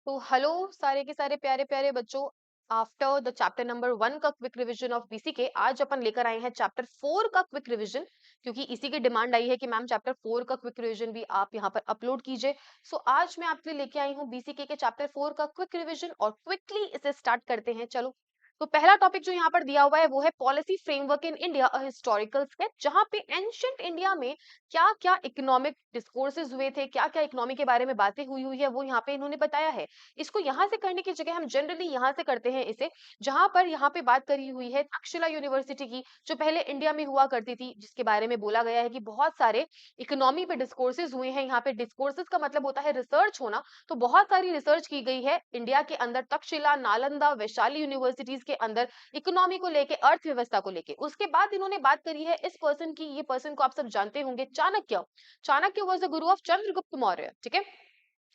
तो हेलो सारे के सारे प्यारे प्यारे बच्चों। आफ्टर द चैप्टर नंबर 1 का क्विक रिवीजन ऑफ बीसीके आज अपन लेकर आए हैं चैप्टर 4 का क्विक रिवीजन, क्योंकि इसी की डिमांड आई है कि मैम चैप्टर 4 का क्विक रिवीजन भी आप यहाँ पर अपलोड कीजिए। सो आज मैं आपके लिए लेके आई हूँ बीसीके के चैप्टर 4 का क्विक रिवीजन और क्विकली इसे स्टार्ट करते हैं। चलो, तो पहला टॉपिक जो यहाँ पर दिया हुआ है वो है policy framework in India a historical sketch, जहाँ पे एंशिएंट इंडिया में क्या क्या इकोनॉमिक डिस्कोर्सेज हुए थे, क्या क्या इकोनॉमी के बारे में बातें हुई हुई है, वो यहाँ पे इन्होंने बताया है। इसको यहाँ से करने की जगह हम जनरली यहाँ से करते हैं इसे, जहां पर यहाँ पे बात करी हुई है तक्षशिला यूनिवर्सिटी की, जो पहले इंडिया में हुआ करती थी, जिसके बारे में बोला गया है कि बहुत सारे इकोनॉमी पे डिस्कोर्सेज हुए हैं। यहाँ पे डिस्कोर्सेज का मतलब होता है रिसर्च होना, तो बहुत सारी रिसर्च की गई है इंडिया के अंदर तक्षशिला, नालंदा, वैशाली यूनिवर्सिटीज के अंदर इकोनॉमी को लेके, अर्थव्यवस्था को लेके। उसके बाद इन्होंने बात करी है इस पर्सन की, ये पर्सन को आप सब जानते होंगे, Chanakya. Chanakya was the Guru of Chandragupta Maurya. ठीक है,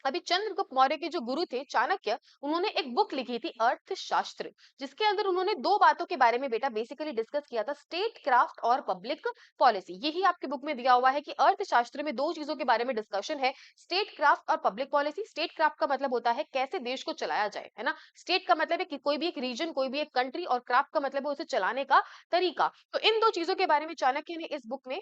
अभी चंद्रगुप्त मौर्य के जो गुरु थे चाणक्य, उन्होंने एक बुक लिखी थी अर्थशास्त्र, जिसके अंदर उन्होंने दो बातों के बारे में बेटा बेसिकली डिस्कस किया था, स्टेट क्राफ्ट और पब्लिक पॉलिसी। यही आपके बुक में दिया हुआ है कि अर्थशास्त्र में दो चीजों के बारे में डिस्कशन है, स्टेट क्राफ्ट और पब्लिक पॉलिसी। स्टेट क्राफ्ट का मतलब होता है कैसे देश को चलाया जाए, है ना। स्टेट का मतलब है कि कोई भी एक रीजन, कोई भी एक कंट्री, और क्राफ्ट का मतलब है उसे चलाने का तरीका। तो इन दो चीजों के बारे में चाणक्य ने इस बुक में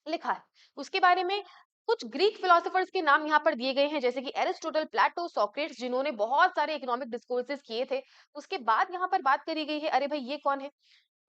लिखा है। उसके बारे में कुछ ग्रीक फिलोसोफर्स के नाम यहाँ पर दिए गए हैं, जैसे कि एरिस्टोटल, प्लेटो, सोक्रेट्स, जिन्होंने बहुत सारे इकोनॉमिक डिस्कोर्सेज किए थे। उसके बाद यहाँ पर बात करी गई है, अरे भाई ये कौन है,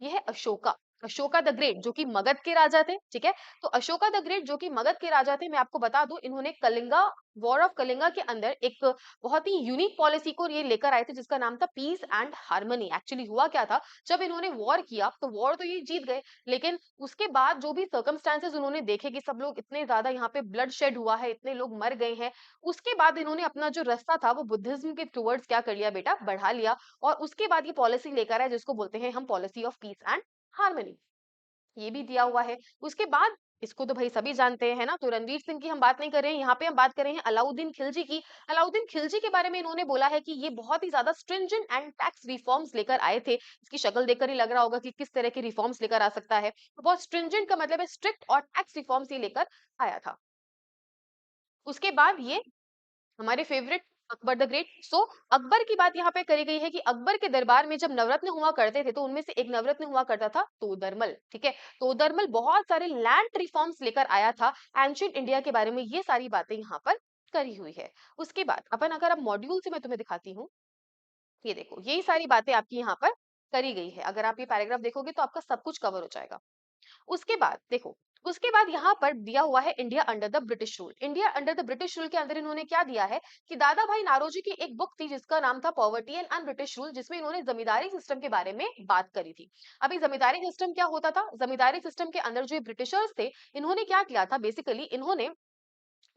ये है अशोका। अशोका द ग्रेट, जो कि मगध के राजा थे। ठीक है, तो अशोका द ग्रेट जो कि मगध के राजा थे, मैं आपको बता दूं, इन्होंने कलिंगा, वॉर ऑफ कलिंगा के अंदर एक बहुत ही यूनिक पॉलिसी को ये लेकर आए थे, जिसका नाम था पीस एंड हार्मनी। एक्चुअली हुआ क्या था, जब इन्होंने वॉर किया तो वॉर तो ये जीत गए, लेकिन उसके बाद जो भी सर्कमस्टांसेस उन्होंने देखे कि सब लोग इतने ज्यादा यहाँ पे ब्लड शेड हुआ है, इतने लोग मर गए हैं, उसके बाद इन्होंने अपना जो रास्ता था वो बुद्धिज्म के टुवर्ड्स क्या कर लिया बेटा, बढ़ा लिया। और उसके बाद ये पॉलिसी लेकर आए, जिसको बोलते हैं हम policy of peace and harmony. ये भी दिया हुआ है। उसके बाद इसको तो भाई सभी जानते हैं, है ना, तो रणवीर सिंह की हम बात नहीं कर रहे हैं, यहाँ पे हम बात कर रहे हैं अलाउद्दीन खिलजी की। अलाउद्दीन खिलजी के बारे में इन्होंने बोला है कि ये बहुत ही ज्यादा स्ट्रिंजेंट एंड टैक्स रिफॉर्म्स लेकर आए थे। इसकी शक्ल देखकर ही लग रहा होगा कि किस तरह के रिफॉर्म्स लेकर आ सकता है। तो बहुत स्ट्रिंजेंट का मतलब है स्ट्रिक्ट, और टैक्स रिफॉर्म्स ये लेकर आया था। उसके बाद ये हमारे फेवरेट अकबर द ग्रेट। सो अकबर की बात यहाँ पे करी गई है कि अकबर के दरबार में जब नवरत्न हुआ करते थे, तो उनमें से एक नवरत्न हुआ करता था तोदरमल। ठीक है, तोदरमल बहुत सारे लैंड रिफॉर्म्स लेकर आया था एंशिएंट इंडिया के बारे में। ये सारी बातें यहाँ पर करी हुई है। उसके बाद अपन अगर अब मॉड्यूल से मैं तुम्हें दिखाती हूँ, ये देखो, यही सारी बातें आपकी यहाँ पर करी गई है। अगर आप ये पैराग्राफ देखोगे तो आपका सब कुछ कवर हो जाएगा। उसके बाद देखो, उसके बाद यहाँ पर दिया हुआ है India under the British rule. India under the British rule के अंदर इन्होंने क्या दिया है कि दादा भाई नारोजी की एक बुक थी जिसका नाम था poverty and un British rule, जिसमें इन्होंने जमींदारी सिस्टम के बारे में बात करी थी। अभी जमींदारी सिस्टम क्या होता था, जमींदारी सिस्टम के अंदर जो ब्रिटिशर्स थे, इन्होंने क्या किया था, बेसिकली इन्होंने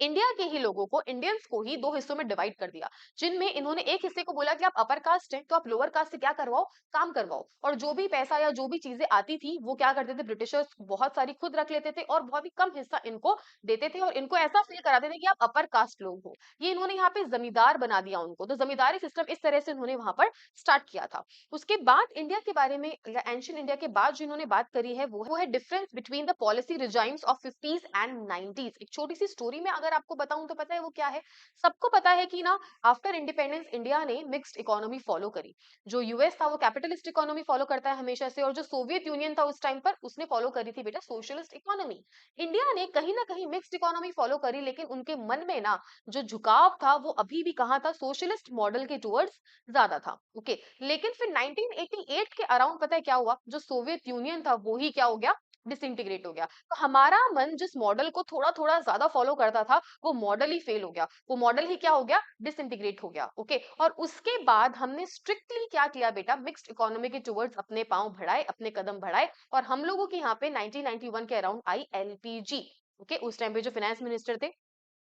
इंडिया के ही लोगों को, इंडियंस को ही दो हिस्सों में डिवाइड कर दिया, जिनमें इन्होंने एक हिस्से को बोला कि आप अपर कास्ट हैं तो आप लोअर कास्ट से क्या करवाओ, काम करवाओ, और जो भी पैसा या जो भी चीजें आती थी वो क्या करते थे ब्रिटिशर्स, बहुत सारी खुद रख लेते थे और बहुत ही कम हिस्सा इनको देते थे, और इनको ऐसा फील कराते थे कि आप अपर कास्ट लोग हो। ये इन्होंने यहाँ पे जमींदार बना दिया उनको, तो जमींदारी सिस्टम इस तरह से इन्होंने वहां पर स्टार्ट किया था। उसके बाद इंडिया के बारे में या एंशिएंट इंडिया के बाद जो इन्होंने बात करी है वो है difference between the policy regimes of 50s and 90s। एक छोटी सी स्टोरी में अगर आपको बताऊं तो पता है वो क्या है। सबको पता है कि ना, आफ्टर इंडिपेंडेंस इंडिया ने मिक्स्ड इकोनॉमी फॉलो करी। जो यूएस था वो कैपिटलिस्ट इकोनॉमी फॉलो करता है हमेशा से, और जो सोवियत यूनियन था उस टाइम पर उसने फॉलो करी थी बेटा सोशलिस्ट इकोनॉमी। इंडिया ने कहीं ना कहीं मिक्स्ड इकोनॉमी फॉलो करी, लेकिन उनके मन में ना जो झुकाव था वो अभी भी कहाँ था, सोशलिस्ट मॉडल के टुवर्ड्स ज्यादा था। ओके, लेकिन फिर 1988 के अराउंड पता है क्या हुआ, जो सोवियत यूनियन था वो ही क्या हो गया, डिसइंटीग्रेट हो गया। तो हमारा मन जिस मॉडल को थोड़ा थोड़ा ज्यादा फॉलो करता था, वो मॉडल ही फेल हो गया, वो मॉडल ही क्या हो गया, डिसइंटीग्रेट हो गया। ओके, और उसके बाद हमने स्ट्रिक्टली क्या किया बेटा, मिक्स्ड इकोनॉमी के टुवर्ड्स अपने पांव बढ़ाए, अपने कदम बढ़ाए, और हम लोगों के यहाँ पे 1991 के अराउंड आई एलपीजी। ओके, उस टाइम पे जो फाइनेंस मिनिस्टर थे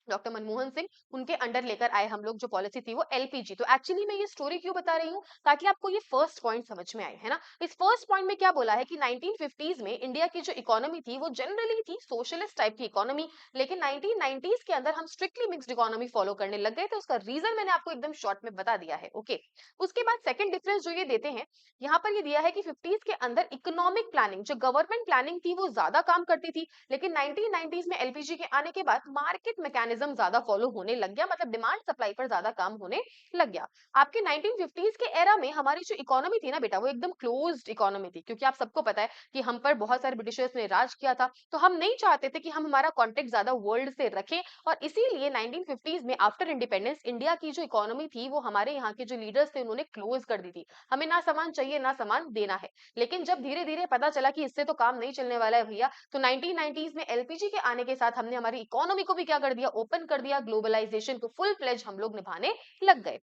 डॉक्टर मनमोहन सिंह, उनके अंडर लेकर आए हम लोग जो पॉलिसी थी वो एलपीजी। तो एक्चुअली मैं ये स्टोरी क्यों बता रही हूँ, ताकि आपको ये फर्स्ट पॉइंट समझ में आए, है ना। इस फर्स्ट पॉइंट में क्या बोला है कि 1950s में इंडिया की जो इकोनॉमी थी वो जनरली थी सोशलिस्ट टाइप की इकोनॉमी, लेकिन 1990s के अंदर हम स्ट्रिक्टली मिक्स्ड इकोनॉमी फॉलो करने लग गए थे। उसका रीजन मैंने आपको एकदम शॉर्ट में बता दिया है। ओके, उसके बाद सेकंड डिफरेंस जो ये देते हैं, यहाँ पर ये दिया है कि 50s के अंदर इकोनॉमिक प्लानिंग, जो गवर्नमेंट प्लानिंग थी वो ज्यादा काम करती थी, लेकिन 1990s में एलपीजी के आने के बाद मार्केट मैकेनिज्म ज्यादा फॉलो होने लग गया, मतलब डिमांड सप्लाई पर ज्यादा काम होने लग गया। आपके 1950s के एरा में हमारी जो इकोनॉमी थी ना बेटा, वो एकदम क्लोज्ड इकोनॉमी थी, क्योंकि आप सबको पता है कि हम पर बहुत सारे ब्रिटिशर्स ने राज किया था, तो हम नहीं चाहते थे कि हम हमारा कॉन्टेक्ट ज्यादा वर्ल्ड से रखें, और इसीलिए 1950s में आफ्टर इंडिपेंडेंस इंडिया की जो इकोनॉमी थी वो हमारे यहाँ के जो लीडर्स थे उन्होंने क्लोज कर दी थी। हमें ना सामान चाहिए ना सामान देना है। लेकिन जब धीरे धीरे पता चला कि इससे तो काम नहीं चलने वाला है भैया, तो 1990s में एलपीजी के आने के साथ हमने हमारी इकोनॉमी को भी क्या कर दिया, ओपन कर दिया, ग्लोबलाइजेशन को फुल प्लेज हम लोग निभाने लग गए।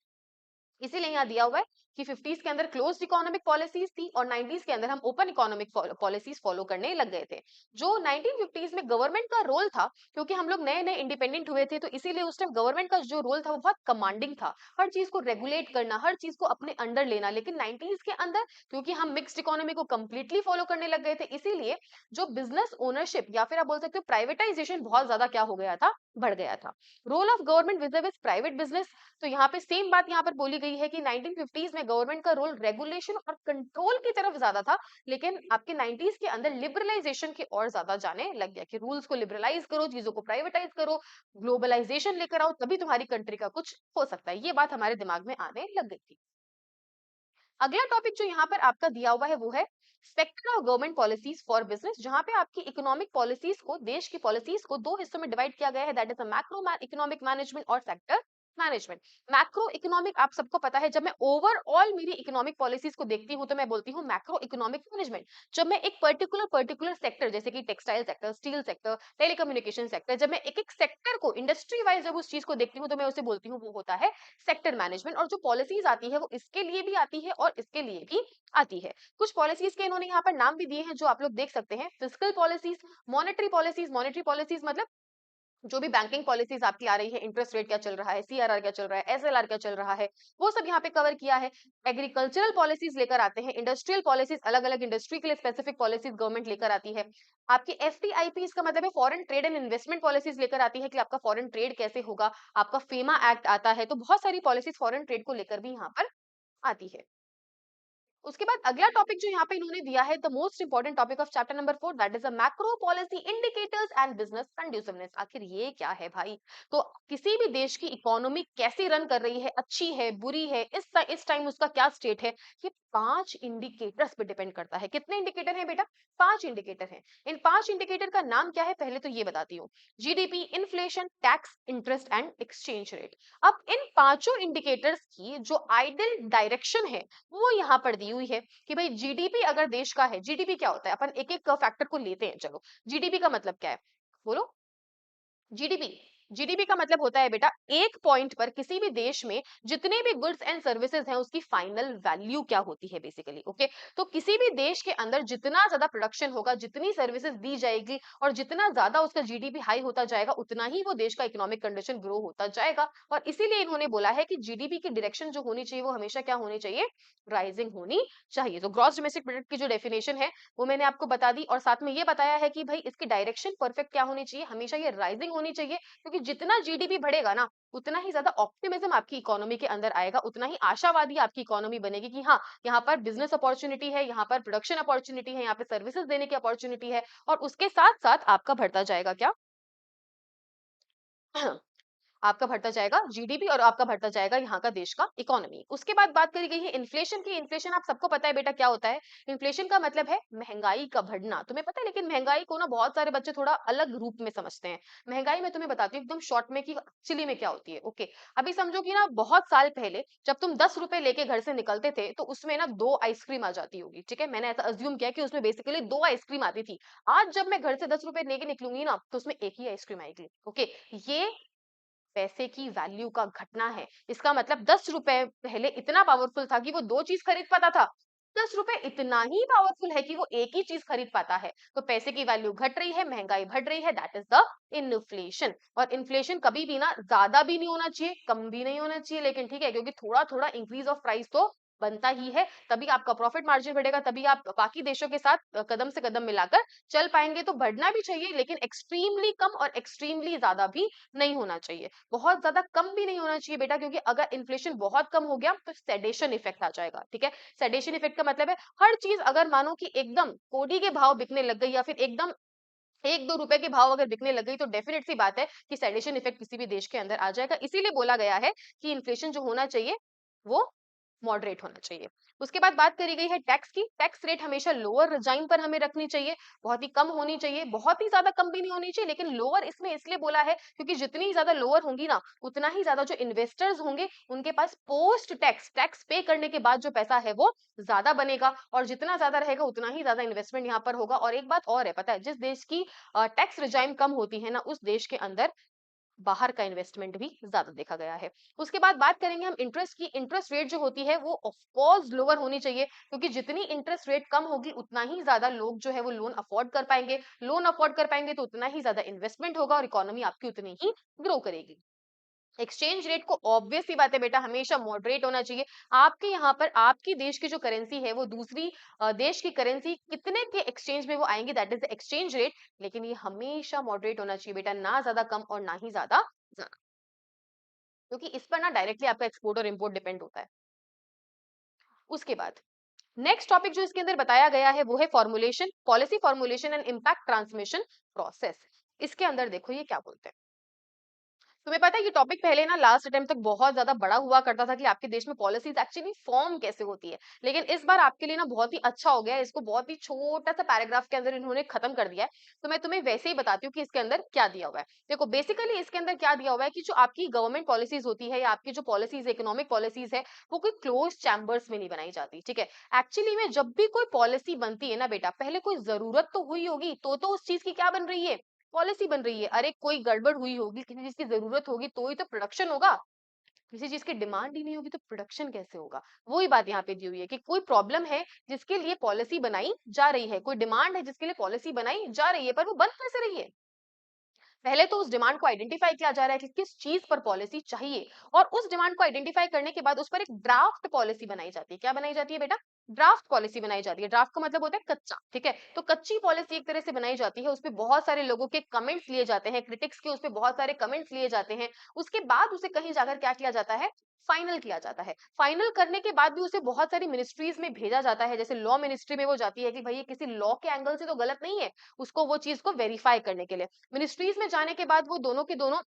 इसीलिए यहाँ दिया हुआ है कि 50s के अंदर क्लोज्ड इकोनॉमिक पॉलिसीज थी और 90s के अंदर हम ओपन इकोनॉमिक पॉलिसीज फॉलो करने लग गए थे। जो 1950s में गवर्नमेंट का रोल था, क्योंकि हम लोग नए नए इंडिपेंडेंट हुए थे, तो इसीलिए उस टाइम गवर्नमेंट का जो रोल था वो बहुत कमांडिंग था, हर चीज को रेगुलेट करना, हर चीज को अपने अंडर लेना। लेकिन 90s के अंदर क्योंकि हम मिक्स्ड इकोनॉमी को कंप्लीटली फॉलो करने लग गए थे, इसीलिए जो बिजनेस ओनरशिप या फिर आप बोल सकते हो प्राइवेटाइजेशन बहुत ज्यादा क्या हो गया था, बढ़ गया था। Role of government vis private business, तो यहाँ पे सेम बात यहाँ पर बोली गई है कि 1950s में गवर्नमेंट का रोल रेगुलेशन और कंट्रोल की तरफ ज्यादा था, लेकिन आपके 90s के अंदर लिबरलाइजेशन की ओर ज्यादा जाने लग गया कि रूल्स को लिबरलाइज करो, चीजों को प्राइवेटाइज करो, ग्लोबलाइजेशन लेकर आओ, तभी तुम्हारी कंट्री का कुछ हो सकता है। ये बात हमारे दिमाग में आने लग गई थी। अगला टॉपिक जो यहाँ पर आपका दिया हुआ है वो है sector of government policies for business, जहां पे आपकी इकोनॉमिक पॉलिसीज को, देश की पॉलिसीज को दो हिस्सों में डिवाइड किया गया है, that is a macro economic management और सेक्टर मैनेजमेंट। मैक्रो इकोनॉमिक आप सबको पता है, जब मैं ओवरऑल मेरी इकोनॉमिक पॉलिसीज को देखती हूँ तो मैं बोलती हूँ मैक्रो इकोनॉमिक मैनेजमेंट। जब मैं एक पर्टिकुलर सेक्टर, जैसे कि textile sector, steel sector, telecommunication sector, जब मैं एक एक सेक्टर को इंडस्ट्री वाइज जब उस चीज को देखती हूँ तो मैं उसे बोलती हूँ वो होता है सेक्टर मैनेजमेंट। और जो पॉलिसीज आती है वो इसके लिए भी आती है और इसके लिए भी आती है। कुछ पॉलिसीज के इन्होंने यहाँ पर नाम भी दिए हैं जो आप लोग देख सकते हैं, fiscal policies, monetary policies. Monetary policies मतलब जो भी बैंकिंग पॉलिसीज आपकी आ रही है, इंटरेस्ट रेट क्या चल रहा है, सीआरआर क्या चल रहा है, एसएलआर क्या चल रहा है, वो सब यहाँ पे कवर किया है। एग्रीकल्चरल पॉलिसीज लेकर आते हैं, इंडस्ट्रियल पॉलिसीज, अलग अलग इंडस्ट्री के लिए स्पेसिफिक पॉलिसीज गवर्नमेंट लेकर आती है। आपकी एफटीआईपी, इसका मतलब है foreign trade and investment policies लेकर आती है कि आपका फॉरेन ट्रेड कैसे होगा। आपका फेमा एक्ट आता है, तो बहुत सारी पॉलिसीज फॉरेन ट्रेड को लेकर भी यहाँ पर आती है। उसके बाद अगला टॉपिक जो यहाँ पे इन्होंने दिया है, the most important topic of chapter number 4, that is a macro policy indicators and business conduciveness. आखिर ये क्या है भाई? तो किसी भी देश की इकोनॉमी कैसे रन कर रही है, अच्छी है, बुरी है, इस टाइम उसका क्या स्टेट है, ये 5 इंडिकेटर्स पे डिपेंड करता है। कितने इंडिकेटर हैं बेटा? 5 इंडिकेटर हैं। इन 5 इंडिकेटर का नाम क्या है पहले तो ये बताती हूँ। GDP, inflation, tax, interest and exchange rate. अब इन पांचों इंडिकेटर्स की जो आइडियल डायरेक्शन है वो यहाँ पर दी हुई है कि भाई जीडीपी अगर देश का है, जीडीपी क्या होता है, अपन एक एक फैक्टर को लेते हैं। चलो, जीडीपी का मतलब क्या है, बोलो। जीडीपी, जीडीपी का मतलब होता है बेटा एक पॉइंट पर किसी भी देश में जितने भी गुड्स एंड सर्विसेज हैं उसकी फाइनल वैल्यू क्या होती है बेसिकली। ओके, तो किसी भी देश के अंदर जितना ज्यादा प्रोडक्शन होगा, जितनी सर्विसेज दी जाएगी और जितना ज्यादा उसका जीडीपी हाई होता जाएगा, उतना ही वो देश का इकोनॉमिक कंडीशन ग्रो होता जाएगा। और इसीलिए इन्होंने बोला है कि जीडीपी की डायरेक्शन जो होनी चाहिए वो हमेशा क्या होनी चाहिए, राइजिंग होनी चाहिए। तो ग्रॉस डोमेस्टिक प्रोडक्ट की जो डेफिनेशन है वो मैंने आपको बता दी, और साथ में ये बताया है कि भाई इसकी डायरेक्शन परफेक्ट क्या होनी चाहिए, हमेशा ये राइजिंग होनी चाहिए, क्योंकि जितना जीडीपी बढ़ेगा ना उतना ही ज्यादा ऑप्टिमिज्म आपकी इकोनॉमी के अंदर आएगा, उतना ही आशावादी आपकी इकोनॉमी बनेगी कि हाँ, यहाँ पर बिजनेस अपॉर्चुनिटी है, यहाँ पर प्रोडक्शन अपॉर्चुनिटी है, यहाँ पे सर्विसेज देने की अपॉर्चुनिटी है, और उसके साथ साथ आपका बढ़ता जाएगा क्या आपका बढ़ता जाएगा जीडीपी और आपका बढ़ता जाएगा यहाँ का देश का इकोनॉमी। उसके बाद बात करी गई है इन्फ्लेशन की। इन्फ्लेशन आप सबको पता है बेटा क्या होता है। इन्फ्लेशन का मतलब है महंगाई का बढ़ना, तुम्हें पता है, लेकिन महंगाई को ना बहुत सारे बच्चे थोड़ा अलग रूप में समझते हैं। महंगाई मैं तुम्हें बताती हूँ एकदम शॉर्ट में कि एक्चुअली में क्या होती है। ओके, अभी समझो कि ना बहुत साल पहले जब तुम 10 रुपए लेके घर से निकलते थे तो उसमें ना 2 आइसक्रीम आ जाती होगी, ठीक है, मैंने ऐसा अज्यूम किया कि उसमें बेसिकली 2 आइसक्रीम आती थी। आज जब मैं घर से 10 रुपए लेके निकलूंगी ना तो उसमें एक ही आइसक्रीम आएगी। ओके, ये पैसे की वैल्यू का घटना है। इसका मतलब 10 रुपए पहले इतना पावरफुल था कि वो दो चीज खरीद पाता था, 10 रुपए इतना ही पावरफुल है कि वो एक ही चीज खरीद पाता है। तो पैसे की वैल्यू घट रही है, महंगाई बढ़ रही है, दैट इज द इन्फ्लेशन। और इन्फ्लेशन कभी भी ना ज्यादा भी नहीं होना चाहिए, कम भी नहीं होना चाहिए, लेकिन ठीक है, क्योंकि थोड़ा थोड़ा इंक्रीज ऑफ प्राइस तो बनता ही है, तभी आपका प्रॉफिट मार्जिन बढ़ेगा, तभी आप बाकी देशों के साथ कदम से कदम मिलाकर चल पाएंगे। तो बढ़ना भी चाहिए, लेकिन एक्सट्रीमली कम और एक्सट्रीमली ज्यादा भी नहीं होना चाहिए, बहुत ज्यादा कम भी नहीं होना चाहिए बेटा, क्योंकि अगर इन्फ्लेशन बहुत कम हो गया तो सेडेशन इफेक्ट आ जाएगा। ठीक है, सेडेशन इफेक्ट का मतलब है हर चीज अगर मानो कि एकदम कोडी के भाव बिकने लग गई या फिर एकदम 1-2 रुपए के भाव अगर बिकने लग गई तो डेफिनेट सी बात है कि सेडिशन इफेक्ट किसी भी देश के अंदर आ जाएगा। इसीलिए बोला गया है कि इन्फ्लेशन जो होना चाहिए वो मॉडरेट होना चाहिए। उसके बाद बात करी गई है टैक्स की। टैक्स रेट हमेशा लोअर रजाइन पर हमें रखनी चाहिए, बहुत ही कम होनी चाहिए, बहुत ही ज़्यादा कम भी नहीं होनी चाहिए, लेकिन लोअर इसमें इसलिए बोला है क्योंकि जितनी ज़्यादा लोअर होंगी ना, उतना ही ज़्यादा जो इन्वेस्टर्स होंगे, उनके पास पोस्ट टैक्स, टैक्स पे करने के बाद जो पैसा है वो ज़्यादा बनेगा और जितना ज़्यादा रहेगा उतना ही ज़्यादा इन्वेस्टमेंट यहाँ पर होगा। और एक बात और है, पता है, जिस देश की टैक्स रिजाइम कम होती है ना, उस देश के अंदर बाहर का इन्वेस्टमेंट भी ज्यादा देखा गया है। उसके बाद बात करेंगे हम इंटरेस्ट की। इंटरेस्ट रेट जो होती है वो ऑफ कोर्स लोअर होनी चाहिए, क्योंकि जितनी इंटरेस्ट रेट कम होगी उतना ही ज्यादा लोग जो है वो लोन अफोर्ड कर पाएंगे। लोन अफोर्ड कर पाएंगे तो उतना ही ज्यादा इन्वेस्टमेंट होगा और इकोनॉमी आपकी उतनी ही ग्रो करेगी। एक्सचेंज रेट को ऑब्वियस सी बात है बेटा, हमेशा मॉडरेट होना चाहिए। आपके यहाँ पर आपकी देश की जो करेंसी है वो दूसरी देश की करेंसी कितने के एक्सचेंज में वो आएंगे, that is the exchange rate, लेकिन ये हमेशा मॉडरेट होना चाहिए बेटा, ना ज्यादा कम और ना ही ज्यादा ज्यादा, क्योंकि इस पर ना डायरेक्टली आपका एक्सपोर्ट और इम्पोर्ट डिपेंड होता है। उसके बाद नेक्स्ट टॉपिक जो इसके अंदर बताया गया है वो है formulation, policy formulation and impact transmission process. इसके अंदर देखो ये क्या बोलते हैं। तुम्हें पता है ये टॉपिक पहले ना लास्ट टाइम तक बहुत ज्यादा बड़ा हुआ करता था कि आपके देश में पॉलिसीज एक्चुअली फॉर्म कैसे होती है, लेकिन इस बार आपके लिए ना बहुत ही अच्छा हो गया है, इसको बहुत ही छोटा सा पैराग्राफ के अंदर इन्होंने खत्म कर दिया है। तो मैं तुम्हें वैसे ही बताती हूँ कि इसके अंदर क्या दिया हुआ है। देखो बेसिकली इसके अंदर क्या दिया हुआ है कि जो आपकी गवर्नमेंट पॉलिसीज होती है या आपकी जो पॉलिसीज इकोनॉमिक पॉलिसीज है वो कोई क्लोज चैम्बर्स में नहीं बनाई जाती, ठीक है। एक्चुअली में जब भी कोई पॉलिसी बनती है ना बेटा, पहले कोई जरूरत तो हुई होगी, तो उस चीज की क्या बन रही है, पॉलिसी बन रही है। अरे कोई गड़बड़ हुई होगी, किसी चीज की जरूरत होगी तो ही तो प्रोडक्शन होगा, किसी चीज की डिमांड ही नहीं होगी तो प्रोडक्शन कैसे होगा। वही बात यहाँ पे दी हुई है कि कोई प्रॉब्लम है जिसके लिए पॉलिसी बनाई जा रही है, कोई डिमांड है जिसके लिए पॉलिसी बनाई जा रही है, पर वो बन कैसे रही है। पहले तो उस डिमांड को आइडेंटिफाई किया जा रहा है कि किस चीज पर पॉलिसी चाहिए, और उस डिमांड को आइडेंटिफाई करने के बाद उस पर एक ड्राफ्ट पॉलिसी बनाई जाती है। क्या बनाई जाती है बेटा, ड्राफ्ट पॉलिसी बनाई जाती है। ड्राफ्ट का मतलब होता है कच्चा, ठीक है। तो कच्ची पॉलिसी एक तरह से बनाई जाती है, उसपे बहुत सारे लोगों के कमेंट्स लिए जाते हैं, क्रिटिक्स के उसपे बहुत सारे कमेंट्स लिए जाते हैं। उसके बाद उसे कहीं जाकर क्या किया जाता है, फाइनल किया जाता है। फाइनल करने के बाद भी उसे बहुत सारी मिनिस्ट्रीज में भेजा जाता है, जैसे लॉ मिनिस्ट्री में वो जाती है कि भाई ये किसी लॉ के एंगल से तो गलत नहीं है, उसको वो चीज को वेरीफाई करने के लिए। मिनिस्ट्रीज में जाने के बाद वो दोनों के दोनों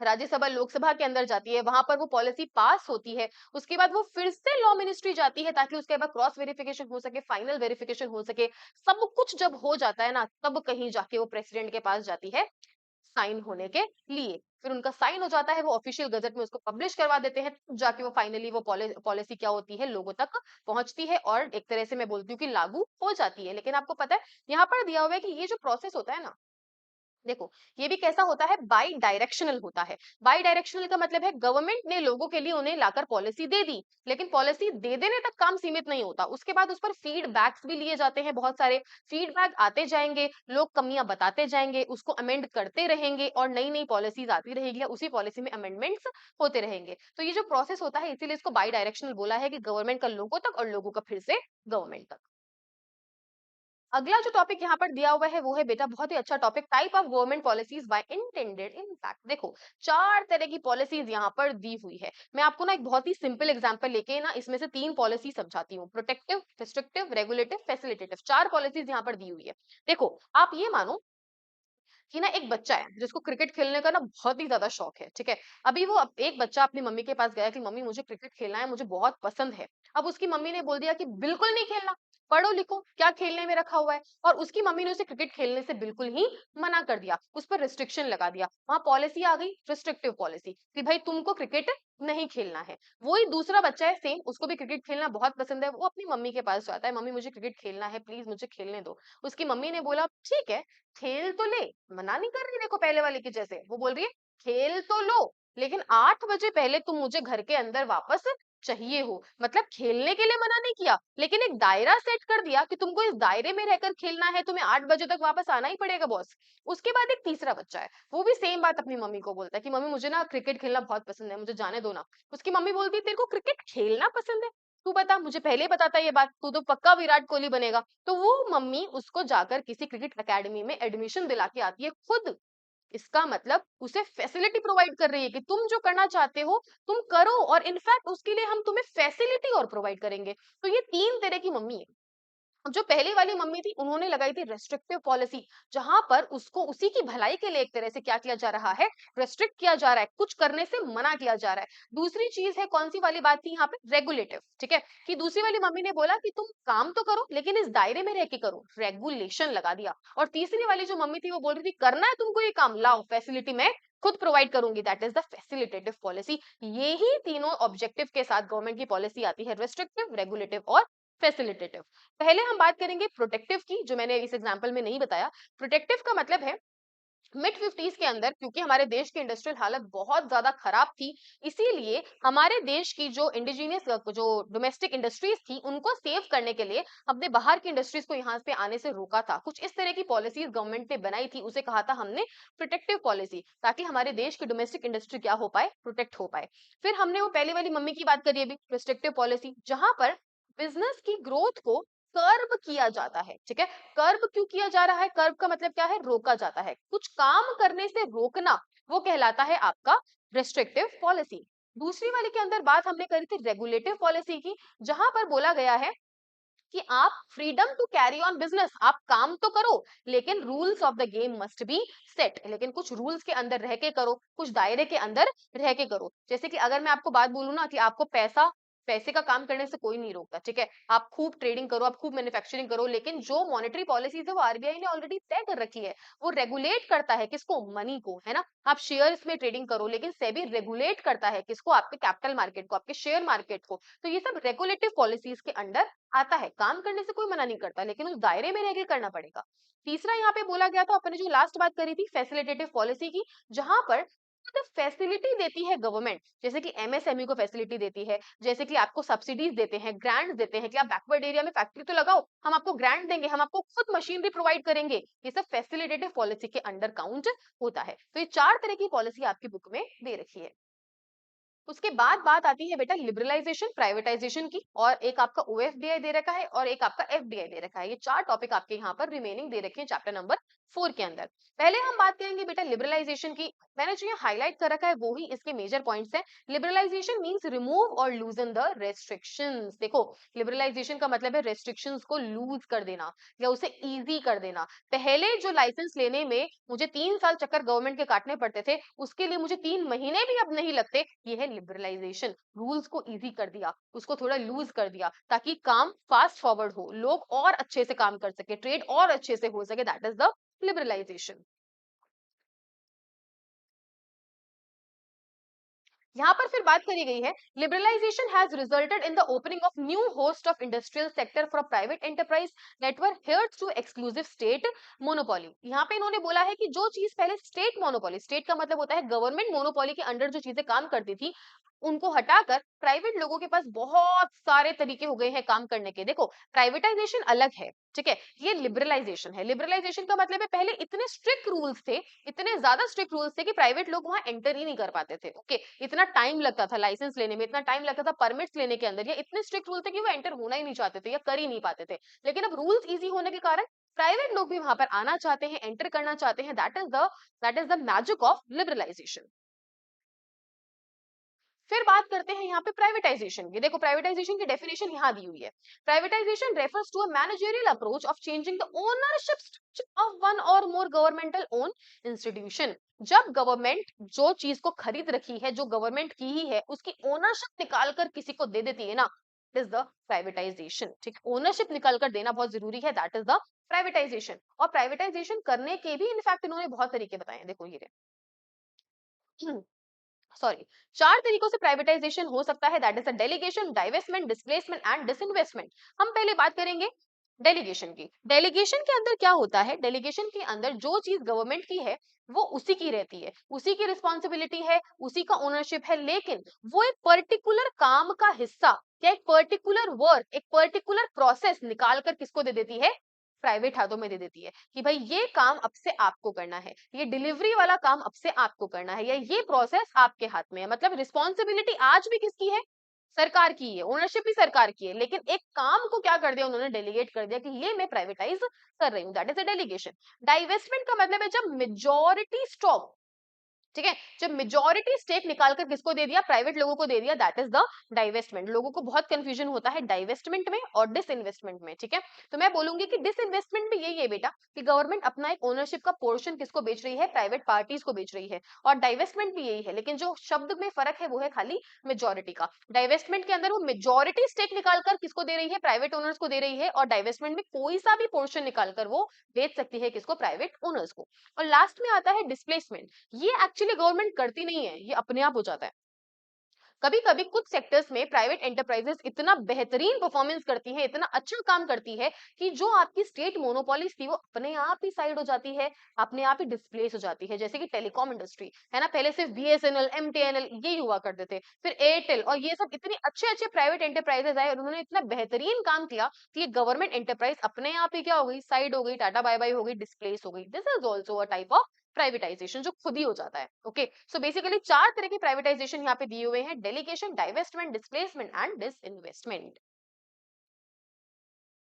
राज्यसभा लोकसभा के अंदर जाती है, वहां पर वो पॉलिसी पास होती है। उसके बाद वो फिर से लॉ मिनिस्ट्री जाती है ताकि उसके बाद क्रॉस वेरिफिकेशन हो सके, फाइनल वेरिफिकेशन हो सके। सब कुछ जब हो जाता है ना, तब कहीं जाके वो प्रेसिडेंट के पास जाती है साइन होने के लिए। फिर उनका साइन हो जाता है, वो ऑफिशियल गजट में उसको पब्लिश करवा देते हैं, तब जाके वो फाइनली वो पॉलिसी क्या होती है, लोगों तक पहुंचती है और एक तरह से मैं बोलती हूँ कि लागू हो जाती है। लेकिन आपको पता है यहाँ पर दिया हुआ है कि ये जो प्रोसेस होता है ना, देखो ये भी कैसा होता है, बाई डायरेक्शनल होता है। बाई डायरेक्शनल का मतलब है गवर्नमेंट ने लोगों के लिए उन्हें लाकर पॉलिसी दे दी, लेकिन पॉलिसी दे देने तक काम सीमित नहीं होता, उसके बाद उस पर फीडबैक्स भी लिए जाते हैं। बहुत सारे फीडबैक आते जाएंगे, लोग कमियां बताते जाएंगे, उसको अमेंड करते रहेंगे और नई नई पॉलिसीज आती रहेगी या उसी पॉलिसी में अमेंडमेंट्स होते रहेंगे। तो ये जो प्रोसेस होता है इसीलिए इसको बाई डायरेक्शनल बोला है कि गवर्नमेंट का लोगों तक और लोगों का फिर से गवर्नमेंट तक। अगला जो टॉपिक यहाँ पर दिया हुआ है वो है बेटा बहुत ही अच्छा topic, type of government policies bye intended impact. देखो 4 तरह की पॉलिसीज यहाँ पर दी हुई है। मैं आपको ना एक बहुत ही सिंपल एग्जांपल लेके ना इसमें से 3 पॉलिसी समझाती हूँ, protective, restrictive, regulative, facilitative. 4 policies यहाँ पर दी हुई है। देखो आप ये मानो कि ना एक बच्चा है जिसको क्रिकेट खेलने का ना बहुत ही ज्यादा शौक है, ठीक है। अभी वो एक बच्चा अपनी मम्मी के पास गया कि मम्मी मुझे क्रिकेट खेलना है, मुझे बहुत पसंद है। अब उसकी मम्मी ने बोल दिया कि बिल्कुल नहीं खेलना, पढ़ो लिखो, क्या खेलने में रखा हुआ है। और उसकी मम्मी ने उसे क्रिकेट खेलने से बिल्कुल ही मना कर दिया, उस पर रिस्ट्रिक्शन लगा दिया। वहां पॉलिसी आ गई, रिस्ट्रिक्टिव पॉलिसी, कि भाई तुमको क्रिकेट नहीं खेलना है। वही दूसरा बच्चा है सेम, उसको भी क्रिकेट खेलना बहुत पसंद है, वो अपनी मम्मी के पास जाता है, मम्मी मुझे क्रिकेट खेलना है, प्लीज मुझे खेलने दो। उसकी मम्मी ने बोला ठीक है खेल तो ले, मना नहीं कर रही, देखो पहले वाले की जैसे वो बोल रही है खेल तो लो, लेकिन 8 बजे पहले तुम मुझे घर के अंदर वापस चाहिए हो। मतलब खेलने के लिए मना नहीं किया, लेकिन एक दायरा सेट कर दिया कि तुमको इस दायरे में रहकर खेलना है, तुम्हें 8 बजे तक वापस आना ही पड़ेगा बॉस। उसके बाद एक तीसरा बच्चा है, वो भी सेम बात अपनी मम्मी को बोलता है कि मम्मी मुझे ना क्रिकेट खेलना बहुत पसंद है, मुझे जाने दो ना। उसकी मम्मी बोलती है तेरे को क्रिकेट खेलना पसंद है, तू बता, मुझे पहले ही बताता ये बात, तू तो पक्का विराट कोहली बनेगा। तो वो मम्मी उसको जाकर किसी क्रिकेट एकेडमी में एडमिशन दिला के आती है खुद। इसका मतलब उसे फैसिलिटी प्रोवाइड कर रही है कि तुम जो करना चाहते हो तुम करो, और इनफैक्ट उसके लिए हम तुम्हें फैसिलिटी और प्रोवाइड करेंगे। तो ये 3 तरह की मम्मी है। अब जो पहली वाली मम्मी थी उन्होंने लगाई थी रेस्ट्रिक्टिव पॉलिसी, जहां पर उसको उसी की भलाई के लिए एक तरह से क्या किया जा रहा है, रेस्ट्रिक्ट किया जा रहा है, कुछ करने से मना किया जा रहा है। दूसरी चीज है, कौन सी वाली बात थी यहाँ पे, रेगुलेटिव, ठीक है, कि दूसरी वाली मम्मी ने बोला कि तुम काम तो करो लेकिन इस दायरे में रह के करो, रेगुलेशन लगा दिया। और तीसरी वाली जो मम्मी थी वो बोल रही थी करना है तुमको ये काम, लाओ फैसिलिटी मैं खुद प्रोवाइड करूंगी, that is the facilitative policy. ये ही तीनों ऑब्जेक्टिव के साथ गवर्नमेंट की पॉलिसी आती है, रेस्ट्रिक्टिव, रेगुलेटिव और फैसिलिटेटिव। पहले हम बात करेंगे प्रोटेक्टिव की, जो मैंने इस एग्जांपल में नहीं बताया। प्रोटेक्टिव का मतलब है मिड 50s के अंदर, क्योंकि हमारे देश की इंडस्ट्रियल हालत बहुत ज्यादा खराब थी, इसीलिए हमारे देश की जो इंडिजीनियस जो डोमेस्टिक इंडस्ट्रीज थी उनको सेव करने के लिए हमने बाहर की इंडस्ट्रीज को यहाँ पे आने से रोका था। कुछ इस तरह की पॉलिसीज गवर्नमेंट ने बनाई थी, उसे कहा था हमने प्रोटेक्टिव पॉलिसी, ताकि हमारे देश की डोमेस्टिक इंडस्ट्री क्या हो पाए, प्रोटेक्ट हो पाए। फिर हमने वो पहली वाली मम्मी की बात करी अभी, रिस्ट्रिक्टिव पॉलिसी, जहां पर बिजनेस की ग्रोथ को कर्ब किया जाता है, ठीक है। कर्ब क्यों किया जा रहा है, कर्ब का मतलब क्या है, रोका जाता है, कुछ काम करने से रोकना, वो कहलाता है आपका रेस्ट्रिक्टिव पॉलिसी। दूसरी वाली के अंदर बात हमने करी थी रेगुलेटिव पॉलिसी की, जहां पर बोला गया है कि आप freedom to carry on business, आप काम तो करो लेकिन rules of the game must be set, लेकिन कुछ रूल्स के अंदर रह के करो, कुछ दायरे के अंदर रह के करो। जैसे कि अगर मैं आपको बात बोलूं ना कि आपको पैसे का काम करने से कोई नहीं रोकता, ठीक है, आप खूब ट्रेडिंग करो, आप खूब मैन्युफैक्चरिंग करो, लेकिन जो मॉनेटरी पॉलिसीज है वो आरबीआई ने ऑलरेडी तय कर रखी है, वो रेगुलेट करता है किसको, मनी को, है ना। आप शेयर्स में ट्रेडिंग करो, लेकिन सेबी रेगुलेट करता है किसको, आपके कैपिटल मार्केट को, आपके शेयर मार्केट को। तो ये सब रेगुलेटिव पॉलिसीज के अंडर आता है, काम करने से कोई मना नहीं करता, लेकिन उस दायरे में रह के करना पड़ेगा। तीसरा यहाँ पे बोला गया था, अपने जो लास्ट बात करी थी फैसिलिटेटिव पॉलिसी की, जहां पर फैसिलिटी देती है गवर्नमेंट, जैसे कि एमएसएमई को फैसिलिटी देती है, जैसे कि आपको सब्सिडीज देते हैं, ग्रांट्स देते हैं कि आप बैकवर्ड एरिया में फैक्ट्री तो लगाओ, हम आपको ग्रांट देंगे, हम आपको खुद मशीनरी प्रोवाइड करेंगे, ये सब फैसिलिटेटिव पॉलिसी के अंडर काउंट होता है। तो ये 4 तरह की पॉलिसी आपकी बुक में दे रखी है। उसके बाद बात आती है बेटा लिबरलाइजेशन, प्राइवेटाइजेशन की, और एक आपका ओएफडीआई दे रखा है और एक आपका एफडीआई दे रखा है। ये 4 टॉपिक आपके यहाँ पर रिमेनिंग दे रखे हैं चैप्टर नंबर 4 के अंदर। पहले हम बात करेंगे बेटा लिबरलाइजेशन की। मैंने जो ये हाईलाइट कर रखा है वो ही इसके मेजर पॉइंट्स हैं। लिबरलाइजेशन मींस रिमूव और लूजन द रेस्ट्रिक्शंस। देखो, लिबरलाइजेशन का मतलब है रेस्ट्रिक्शंस को लूज कर देना या उसे इजी कर देना। पहले जो लाइसेंस लेने में मुझे 3 साल चक्कर गवर्नमेंट के काटने पड़ते थे, उसके लिए मुझे 3 महीने भी अब नहीं लगते। ये है लिबरलाइजेशन, रूल्स को इजी कर दिया, उसको थोड़ा लूज कर दिया, ताकि काम फास्ट फॉरवर्ड हो, लोग और अच्छे से काम कर सके, ट्रेड और अच्छे से हो सके, दैट इज द लिबरलाइजेशन। यहाँ पर फिर बात करी गई है, liberalisation has resulted in the opening of new host of industrial sector for private enterprise that were heard through exclusive state monopoly. यहाँ पे इन्होंने बोला है कि जो चीज पहले स्टेट मोनोपोली, स्टेट का मतलब होता है गवर्नमेंट मोनोपोली के अंडर जो चीजें काम करती थी, उनको हटाकर प्राइवेट लोगों के पास बहुत सारे तरीके हो गए हैं काम करने के। देखो, प्राइवेटाइजेशन अलग है, ठीक है, ये लिबरलाइजेशन है। लिबरलाइजेशन का मतलब है पहले इतने स्ट्रिक्ट रूल्स थे, इतने ज्यादा स्ट्रिक्ट रूल्स थे कि प्राइवेट लोग वहां एंटर ही नहीं कर पाते थे। ओके, इतना टाइम लगता था लाइसेंस लेने में, इतना टाइम लगता था परमिट्स लेने के अंदर, या इतने स्ट्रिक्ट रूल थे कि वो एंटर होना ही नहीं चाहते थे या कर ही नहीं पाते थे। लेकिन अब रूल्स इजी होने के कारण प्राइवेट लोग भी वहां पर आना चाहते हैं, एंटर करना चाहते हैं, that is the magic of liberalisation. फिर बात करते हैं यहाँ पे प्राइवेटाइजेशन की। देखो, प्राइवेटाइजेशन की डेफिनेशन यहाँ दी हुई है। Privatisation refers to a managerial approach of changing the ownership structure of one or more governmental own institution. जब गवर्नमेंट जो चीज को खरीद रखी है, जो गवर्नमेंट की ही है, उसकी ओनरशिप निकाल कर किसी को दे देती है ना, इज द प्राइवेटाइजेशन। ठीक, ओनरशिप निकाल कर देना बहुत जरूरी है, दैट इज द प्राइवेटाइजेशन। और प्राइवेटाइजेशन करने के भी इनफैक्ट इन्होंने बहुत तरीके बताए हैं। देखो ये सॉरी, 4 तरीकों से प्राइवेटाइजेशन हो सकता है, that is the delegation, divestment, displacement and disinvestment. हम पहले बात करेंगे डेलीगेशन की। डेलीगेशन के अंदर क्या होता है, डेलीगेशन के अंदर जो चीज गवर्नमेंट की है वो उसी की रहती है, उसी की रिस्पॉन्सिबिलिटी है, उसी का ओनरशिप है, लेकिन वो एक पर्टिकुलर काम का हिस्सा या एक पर्टिकुलर वर्क, एक पर्टिकुलर प्रोसेस निकाल कर किसको दे देती है, प्राइवेट हाथों में दे देती है कि भाई ये काम अब से आपको करना है, ये डिलीवरी वाला काम अब से आपको करना है, या ये प्रोसेस आपके हाथ में है। मतलब रिस्पॉन्सिबिलिटी आज भी किसकी है, सरकार की है, ओनरशिप भी सरकार की है, लेकिन एक काम को क्या कर दिया उन्होंने, डेलीगेट कर दिया कि ये मैं प्राइवेटाइज कर रही हूँ, that is a delegation. Divestment का मतलब है जब मेजॉरिटी स्टॉक ठीक है। जब मेजॉरिटी स्टेक निकालकर किसको दे दिया, प्राइवेट लोगों को दे दिया, दैट इज द डाइवेस्टमेंट। लोगों को बहुत कंफ्यूजन होता है डाइवेस्टमेंट में और डिसइन्वेस्टमेंट में, ठीक है। तो मैं बोलूंगी कि डिसइन्वेस्टमेंट भी यही है बेटा कि गवर्नमेंट अपना एक ओनरशिप का पोर्शन किसको बेच रही है, प्राइवेट पार्टीज को बेच रही है, और डाइवेस्टमेंट भी यही है, लेकिन जो शब्द में फर्क है वो है खाली मेजोरिटी का। डाइवेस्टमेंट के अंदर वो मेजोरिटी स्टेक निकालकर किसको दे रही है, प्राइवेट ओनर्स को दे रही है, और डाइवेस्टमेंट में कोई सा भी पोर्शन निकालकर वो बेच सकती है किसको, प्राइवेट ओनर्स को। और लास्ट में आता है डिस्प्लेसमेंट। ये एक्चुअली गवर्नमेंट करती नहीं है, ये अपने आप हो जाता है। कभी कभी कुछ सेक्टर्स में प्राइवेट एंटरप्राइजेस इतना बेहतरीन परफॉर्मेंस करती है, इतना अच्छा काम करती है कि जो आपकी स्टेट मोनोपोलीज थी वो अपने आप ही साइड हो जाती है, अपने आप ही डिस्प्लेस हो जाती है। जैसे कि टेलीकॉम इंडस्ट्री है ना, पहले सिर्फ बीएसएनएल, एमटीएनएल ये हुआ करते थे, फिर एयरटेल, और ये सब इतने अच्छे अच्छे प्राइवेट एंटरप्राइजेस आए और उन्होंने इतना बेहतरीन काम किया कि ये गवर्नमेंट एंटरप्राइज अपने आप ही क्या हो गई, साइड हो गई, टाटा बाय बाय हो गई, डिस्प्लेस हो गई। This is also a type of privatisation जो खुद ही हो जाता है। ओके, सो बेसिकली चार तरह की प्राइवेटाइजेशन यहाँ पे दिए हुए हैं, delegation, divestment, displacement and disinvestment.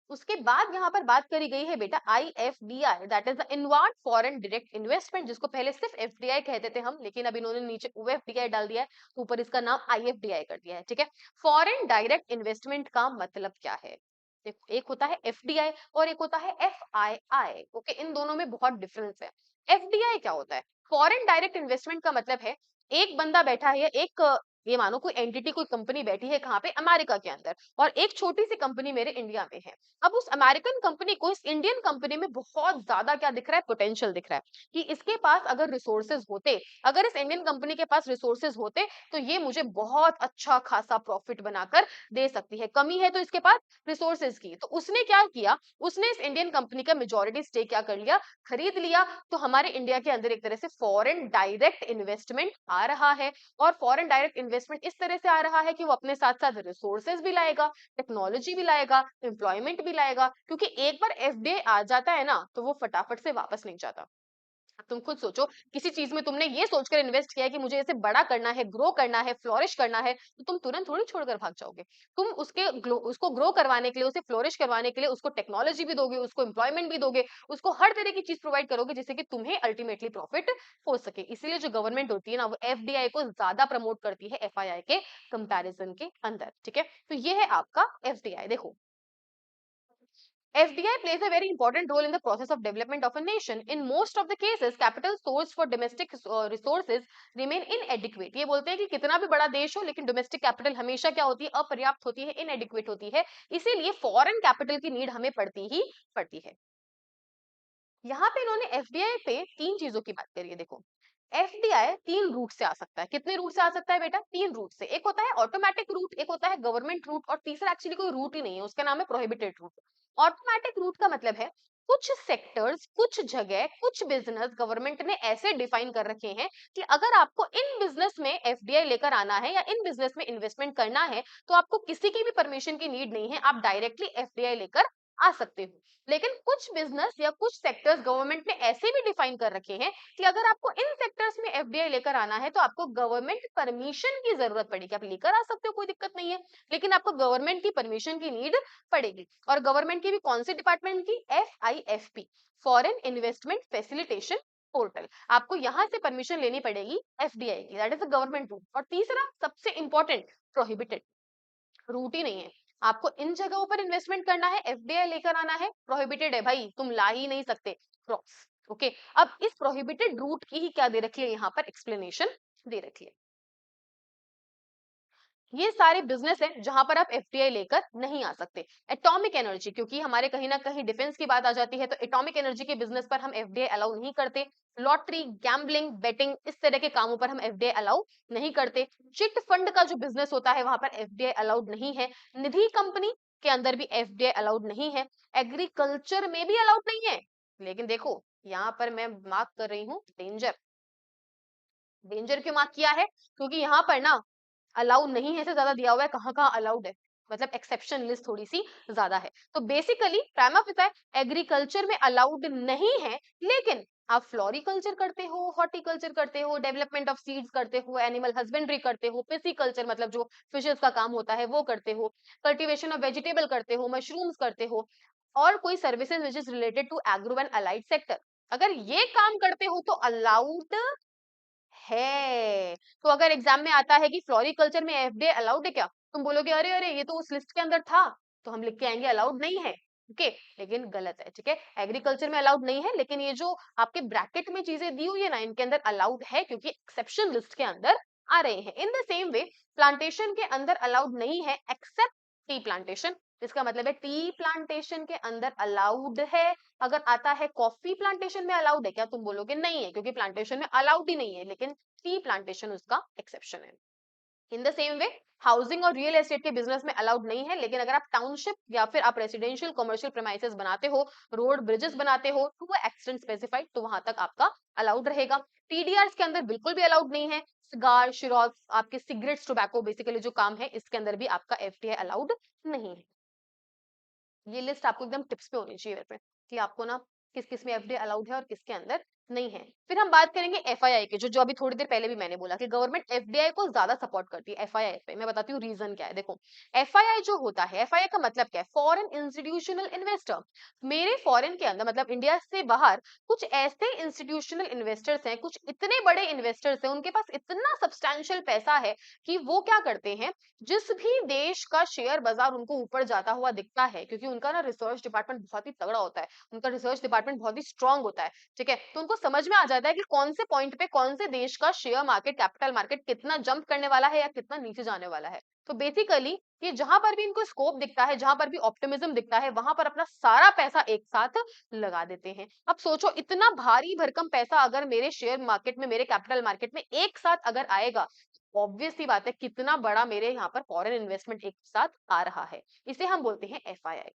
उसके बाद यहाँ पर बात करी गई है बेटा IFDI, that is the inward foreign direct investment, जिसको पहले सिर्फ FDI कहते थे हम, लेकिन अब इन्होंने नीचे OFDI डाल दिया है, तो ऊपर इसका नाम IFDI कर दिया है, ठीक है। फॉरेन डायरेक्ट इन्वेस्टमेंट का मतलब क्या है, देखो एक होता है FDI और एक होता है FII। ओके, इन दोनों में बहुत डिफरेंस है। FDI क्या होता है, फॉरेन डायरेक्ट इन्वेस्टमेंट का मतलब है एक बंदा बैठा है, एक ये मानो कोई एंटिटी, कोई कंपनी बैठी है कहाँ पे, अमेरिका के अंदर, और एक छोटी सी कंपनी मेरे इंडिया में है। अब उस अमेरिकन कंपनी को इस इंडियन कंपनी में बहुत ज्यादा क्या दिख रहा है, पोटेंशियल दिख रहा है कि इसके पास अगर रिसोर्सेज होते, अगर इस इंडियन कंपनी के पास रिसोर्सेज होते तो ये मुझे बहुत अच्छा खासा प्रॉफिट बनाकर दे सकती है। कमी है तो इसके पास रिसोर्सेज की, तो उसने क्या किया, उसने इस इंडियन कंपनी का मेजोरिटी स्टेक क्या कर लिया, खरीद लिया। तो हमारे इंडिया के अंदर एक तरह से फॉरेन डायरेक्ट इन्वेस्टमेंट आ रहा है, और फॉरेन डायरेक्ट इन्वेस्टमेंट इस तरह से आ रहा है कि वो अपने साथ साथ रिसोर्सेज भी लाएगा, टेक्नोलॉजी भी लाएगा, एम्प्लॉयमेंट भी लाएगा, क्योंकि एक बार एफडीआई आ जाता है ना तो वो फटाफट से वापस नहीं जाता। अब तुम खुद सोचो, किसी चीज में तुमने ये सोचकर इन्वेस्ट किया है कि मुझे इसे बड़ा करना है, ग्रो करना है, फ्लोरिश करना है, तो तुम तुरंत थोड़ी छोड़कर भाग जाओगे। तुम उसको ग्रो करवाने के लिए, उसे फ्लोरिश करवाने के लिए उसको टेक्नोलॉजी भी दोगे, उसको एम्प्लॉयमेंट भी दोगे, उसको हर तरह की चीज प्रोवाइड करोगे जिससे कि तुम्हें अल्टीमेटली प्रॉफिट हो सके। इसीलिए जो गवर्नमेंट होती है ना, वो एफडीआई को ज्यादा प्रमोट करती है एफआईआई के कंपैरिजन के अंदर, ठीक है। तो ये है आपका एफडीआई। देखो, FDI plays a very important role in the process of development of a nation. In most of the cases, capital source for domestic resources remain inadequate. ये बोलते हैं कि कितना भी बड़ा देश हो लेकिन डोमेस्टिक कैपिटल हमेशा क्या होती है, अपर्याप्त होती है, inadequate होती है, इसीलिए फॉरेन कैपिटल की नीड हमें पड़ती ही पड़ती है। यहाँ पे इन्होंने एफडीआई पे तीन चीजों की बात करी है। देखो, एफडीआई तीन रूट से आ सकता है। कितने रूट से आ सकता है बेटा, तीन रूट से। एक होता है ऑटोमेटिक रूट, एक होता है गवर्नमेंट रूट, और तीसरा एक्चुअली कोई रूट ही नहीं है, उसका नाम है प्रोहिबिटेड रूट। ऑटोमेटिक रूट का मतलब है कुछ सेक्टर्स, कुछ जगह, कुछ बिजनेस गवर्नमेंट ने ऐसे डिफाइन कर रखे हैं कि अगर आपको इन बिजनेस में एफडीआई लेकर आना है या इन बिजनेस में इन्वेस्टमेंट करना है तो आपको किसी की भी परमिशन की नीड नहीं है, आप डायरेक्टली एफडीआई लेकर आ सकते हो। लेकिन कुछ बिजनेस या कुछ सेक्टर्स गवर्नमेंट ने ऐसे भी डिफाइन कर रखे हैं कि अगर आपको इन सेक्टर्स में एफडीआई लेकर आना है तो आपको गवर्नमेंट परमिशन की जरूरत पड़ेगी। आप लेकर आ सकते हो, कोई दिक्कत नहीं है, लेकिन आपको गवर्नमेंट की परमिशन की नीड पड़ेगी। और गवर्नमेंट की भी कौन सी डिपार्टमेंट की, FIFP, foreign investment facilitation portal, आपको यहां से परमिशन लेनी पड़ेगी एफडीआई की, that is the government route. और तीसरा सबसे इंपॉर्टेंट, प्रोहिबिटेड रूट ही नहीं है, आपको इन जगहों पर इन्वेस्टमेंट करना है, एफडीआई लेकर आना है, प्रोहिबिटेड है भाई, तुम ला ही नहीं सकते क्रॉस। ओके, अब इस प्रोहिबिटेड रूट की ही क्या दे रखी है, यहाँ पर एक्सप्लेनेशन दे रखी है। ये सारे बिजनेस है जहां पर आप एफडीआई लेकर नहीं आ सकते। एटॉमिक एनर्जी, क्योंकि हमारे कहीं ना कहीं डिफेंस की बात आ जाती है, तो एटॉमिक एनर्जी के बिजनेस पर हम एफडीआई अलाउ नहीं करते। लॉटरी, गैम्बलिंग, बेटिंग, इस तरह के कामों पर हम एफडीआई अलाउ नहीं करते। चिट फंड का जो बिजनेस होता है वहां पर एफडीआई अलाउड नहीं है। निधि कंपनी के अंदर भी एफडीआई अलाउड नहीं है। एग्रीकल्चर में भी अलाउड नहीं है। लेकिन देखो, यहाँ पर मैं मार्क कर रही हूँ डेंजर। डेंजर क्यों मार्क किया है, क्योंकि यहाँ पर ना अलाउड नहीं है से ज्यादा दिया हुआ है, कहाँ कहाँ अलाउड है, मतलब एक्सेप्शन लिस्ट थोड़ी सी ज्यादा है। तो बेसिकली प्राइमा फिसा एग्रीकल्चर में अलाउड नहीं है, लेकिन आप फ्लोरिकल्चर करते हो, हॉर्टिकल्चर करते हो, डेवलपमेंट ऑफ सीड्स करते हो, एनिमल हस्बेंड्री करते हो, पिसिकल्चर मतलब जो फिशेस का काम होता है वो करते हो, कल्टीवेशन ऑफ वेजिटेबल करते हो, मशरूम्स करते हो, और कोई services which is related to agro and allied sector, अगर ये काम करते हो तो अलाउड है। तो अगर एग्जाम में आता है कि फ्लोरिकल्चर में एफडीआई अलाउड है क्या, तुम बोलोगे अरे अरे ये तो उस लिस्ट के अंदर था, तो हम लिख के आएंगे अलाउड नहीं है। ओके, लेकिन गलत है। ठीक है, एग्रीकल्चर में अलाउड नहीं है, लेकिन ये जो आपके ब्रैकेट में चीजें दी हुई है ना, इनके अंदर अलाउड है, क्योंकि एक्सेप्शन लिस्ट के अंदर आ रहे हैं। In the same way plantation के अंदर अलाउड नहीं है एक्सेप्ट टी प्लांटेशन। इसका मतलब है टी प्लांटेशन के अंदर अलाउड है। अगर आता है कॉफी प्लांटेशन में अलाउड है क्या, तुम बोलोगे नहीं है, क्योंकि प्लांटेशन में अलाउड ही नहीं है, लेकिन टी प्लांटेशन उसका एक्सेप्शन है। In the same way housing और रियल एस्टेट के बिजनेस में अलाउड नहीं है, लेकिन अगर आप टाउनशिप या फिर आप रेसिडेंशियल कमर्शियल प्रेमाइसेस बनाते हो, रोड ब्रिजेस बनाते हो, टू एक्सटेंट स्पेसिफाइड, तो वहां तक आपका अलाउड रहेगा। टीडीआर के अंदर बिल्कुल भी अलाउड नहीं है। सिगार, शिरोज, आपके सिगरेट्स, टोबैको, बेसिकली जो काम है, इसके अंदर भी आपका एफडीआई अलाउड नहीं है। ये लिस्ट आपको एकदम टिप्स पे होनी चाहिए मेरे पे, कि आपको ना किस किस में एफडीआई अलाउड है और किसके अंदर नहीं है। फिर हम बात करेंगे एफआईआई की, जो जो अभी थोड़ी देर पहले भी मैंने बोला कि गवर्नमेंट एफडीआई को ज्यादा सपोर्ट करती है एफआईआई पे। मैं बताती हूँ रीजन क्या है। देखो, एफआईआई जो होता है, एफआईआई का मतलब क्या है, फॉरेन इंस्टीट्यूशनल इन्वेस्टर। मेरे फॉरेन के अंदर मतलब इंडिया से बाहर कुछ ऐसे इंस्टीट्यूशनल इन्वेस्टर्स हैं, कुछ इतने बड़े इन्वेस्टर्स हैं, उनके पास इतना सब्सटैंशियल पैसा है कि वो क्या करते हैं, जिस भी देश का शेयर बाजार उनको ऊपर जाता हुआ दिखता है, क्योंकि उनका ना रिसर्च डिपार्टमेंट बहुत ही तगड़ा होता है, उनका रिसर्च डिपार्टमेंट बहुत ही स्ट्रांग होता है। ठीक है, तो उनको समझ में आ जाता है कि कौन से पॉइंट पे कौन से देश का शेयर मार्केट, कैपिटल मार्केट कितना जंप करने वाला है या कितना नीचे जाने वाला है। तो बेसिकली ये जहां पर भी इनको स्कोप दिखता है, जहां पर भी ऑप्टिमिज्म दिखता है, वहां पर अपना सारा पैसा एक साथ लगा देते हैं। अब सोचो, इतना भारी भरकम पैसा अगर मेरे शेयर मार्केट में, मेरे कैपिटल मार्केट में एक साथ अगर आएगा, ऑब्वियस सी बात है कितना बड़ा मेरे यहाँ पर फॉरेन इन्वेस्टमेंट एक साथ आ रहा है। इसे हम बोलते हैं एफआईआई।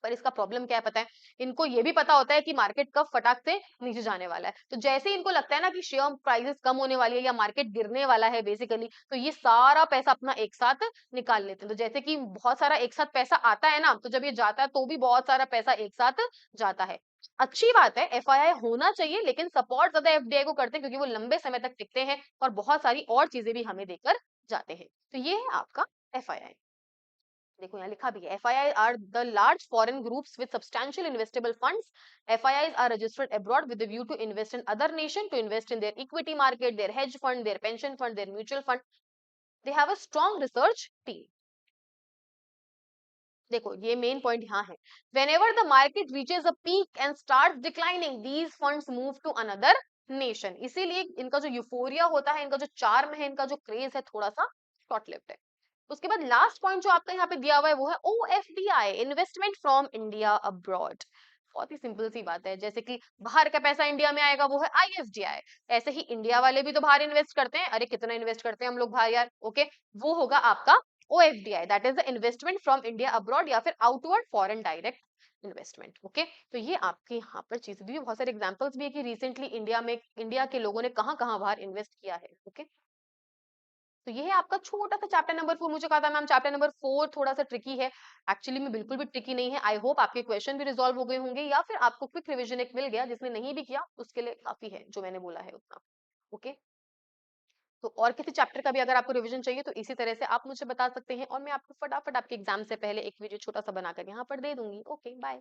पर इसका प्रॉब्लम क्या है पता है, इनको ये भी पता होता है कि मार्केट कब फटाक से नीचे जाने वाला है। तो जैसे ही इनको लगता है ना कि शेयर प्राइसेस कम होने वाली है या मार्केट गिरने वाला है बेसिकली, तो ये सारा पैसा अपना एक साथ निकाल लेते हैं। तो जैसे कि बहुत सारा एक साथ पैसा आता है ना, तो जब ये जाता है तो भी बहुत सारा पैसा एक साथ जाता है। अच्छी बात है, एफआईआई होना चाहिए, लेकिन सपोर्ट ज्यादा एफडीआई को करते हैं, क्योंकि वो लंबे समय तक टिकते हैं और बहुत सारी और चीजें भी हमें देकर जाते हैं। तो ये है आपका एफआईआई। देखो यहाँ लिखा भी है, FII are the large foreign groups with substantial investable funds. FIIs are registered abroad with the view to invest in other nation, to invest in their equity market, their hedge fund, their pension fund, their mutual fund. They have a strong research team. देखो ये main point यहाँ है, whenever the market reaches a peak and starts declining, these funds move to another nation. इसीलिए इनका जो euphoria होता है, इनका जो चार्म है, इनका जो क्रेज है, थोड़ा सा शॉर्ट लिव्ड है। उसके बाद लास्ट पॉइंट जो आपका यहाँ पे दिया हुआ है वो है OFDI, investment from India abroad. बहुत ही सिंपल सी बात है, जैसे कि बाहर का पैसा इंडिया में आएगा वो है IFDI, ऐसे ही इंडिया वाले भी तो बाहर इन्वेस्ट करते हैं। अरे कितना इन्वेस्ट करते हैं हम लोग बाहर यार। ओके, वो होगा आपका OFDI, that is the investment from India abroad, या फिर outward foreign direct investment. Okay, तो ये आपके यहाँ पर चीज दी, बहुत सारे एग्जांपल्स भी है कि रिसेंटली इंडिया में, इंडिया के लोगों ने कहाँ कहाँ बाहर इन्वेस्ट किया है। ओके, तो ये है आपका छोटा सा चैप्टर नंबर 4। मुझे कहा था मैम चैप्टर नंबर 4 थोड़ा सा ट्रिकी है, एक्चुअली में बिल्कुल भी ट्रिकी नहीं है। आई होप आपके क्वेश्चन भी रिजॉल्व हो गए होंगे, या फिर आपको क्विक रिवीजन एक मिल गया, जिसने नहीं भी किया उसके लिए काफी है जो मैंने बोला है उतना। ओके, तो और किसी चैप्टर का भी अगर आपको रिवीजन चाहिए तो इसी तरह से आप मुझे बता सकते हैं, और मैं आपको फटाफट आपके एग्जाम से पहले एक वीडियो छोटा सा बनाकर यहाँ पर दे दूंगी। Okay, bye.